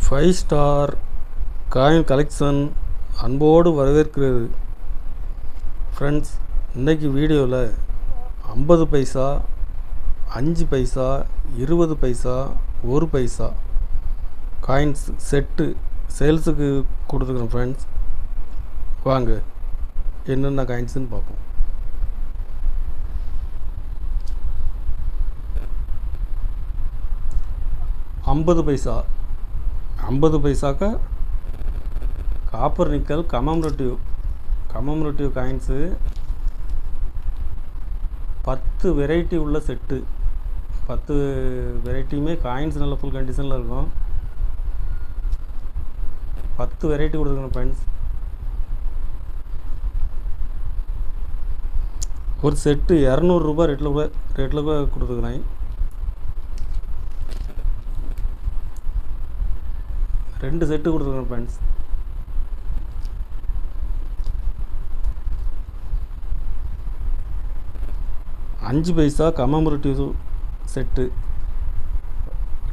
5 star coin collection அன்போடு வரவேற்கிறது. Friends, இன்றைக்கி வீடியோவில் 50 பைசா, 5 பைசா, 20 பைசா, 1 பைசா காயின்ஸ் செட்டு சேல்ஸுக்கு கொடுத்துக்கிறோம். ஃப்ரெண்ட்ஸ், வாங்க என்னென்ன காயின்ஸுன்னு பார்ப்போம். ஐம்பது பைசாக்கா copper nickel commemorative coins 10 variety உள்ள செட்டு. 10 வெரைட்டியுமே காயின்ஸ் நல்ல ஃபுல் கண்டிஷனில் இருக்கும். 10 வெரைட்டி கொடுத்துருக்கணும் ஃப்ரெண்ட்ஸ். ஒரு செட்டு 200 ரூபாய் ரேட்டில் கொடுத்துருக்குறேன். 2 செட்டு கொடுத்துருக்கேன் ஃப்ரெண்ட்ஸ். அஞ்சு பைசா கமமரேட்டிவ் செட்டு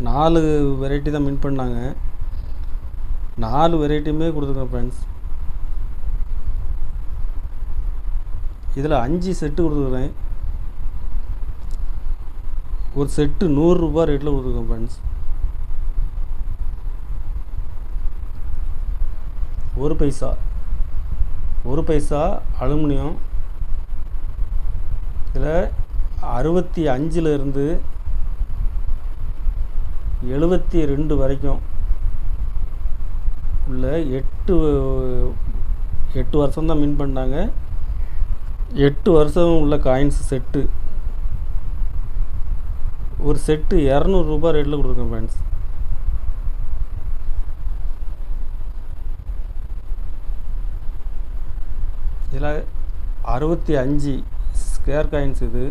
4 வெரைட்டி தான் மின் பண்ணாங்க. 4 வெரைட்டியுமே கொடுத்துருக்கேன் ஃப்ரெண்ட்ஸ். இதில் 5 செட்டு கொடுத்துருக்குறேன். ஒரு செட்டு 100 ரூபாய் ரேட்டில் கொடுத்துருக்கேன் ஃப்ரெண்ட்ஸ். 1 பைசா அலுமினியம். இதில் 65லேருந்து 72 வரைக்கும் உள்ள 8 வருஷம் தான் மின் பண்ணாங்க. 8 வருஷம் உள்ள காயின்ஸ் செட்டு. ஒரு செட்டு 200 ரூபாய் ரேட்டில் கொடுத்துருக்கேன் ஃப்ரெண்ட்ஸ். இதில் 65 ஸ்கொயர் காயின்ஸ். இது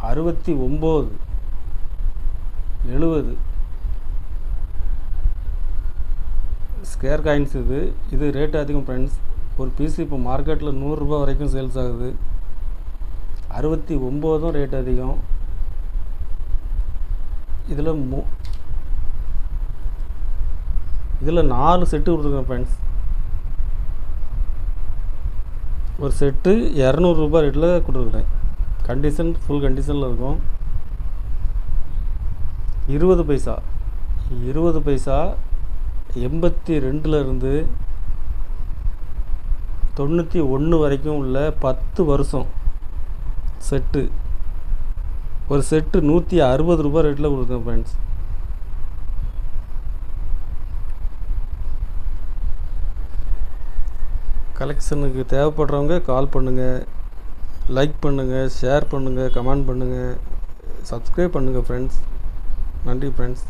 69, 70 ஸ்கொயர் காயின்ஸ். இது ரேட்டு அதிகம் ஃப்ரெண்ட்ஸ். ஒரு பீஸ் இப்போ மார்க்கெட்டில் 100 ரூபாய் வரைக்கும் சேல்ஸ் ஆகுது. 69 ரேட் அதிகம். இதில் 4 செட்டு கொடுத்துருக்கேன் ஃப்ரெண்ட்ஸ். ஒரு செட்டு 200 ரூபாய் ரேட்டில் கொடுத்துருக்குறேன். கண்டிஷன் ஃபுல் கண்டிஷனில் இருக்கும். 20 பைசா 82லேருந்து 91 வரைக்கும் உள்ள 10 வருஷம் செட்டு. ஒரு செட்டு 160 ரூபாய் ரேட்டில் கொடுத்தேன் ஃப்ரெண்ட்ஸ். கலெக்ஷனுக்கு தேவைப்படுறவங்க கால் பண்ணுங்கள், லைக் பண்ணுங்கள், ஷேர் பண்ணுங்கள், கமெண்ட் பண்ணுங்கள், சப்ஸ்கிரைப் பண்ணுங்கள் ஃப்ரெண்ட்ஸ். நன்றி ஃப்ரெண்ட்ஸ்.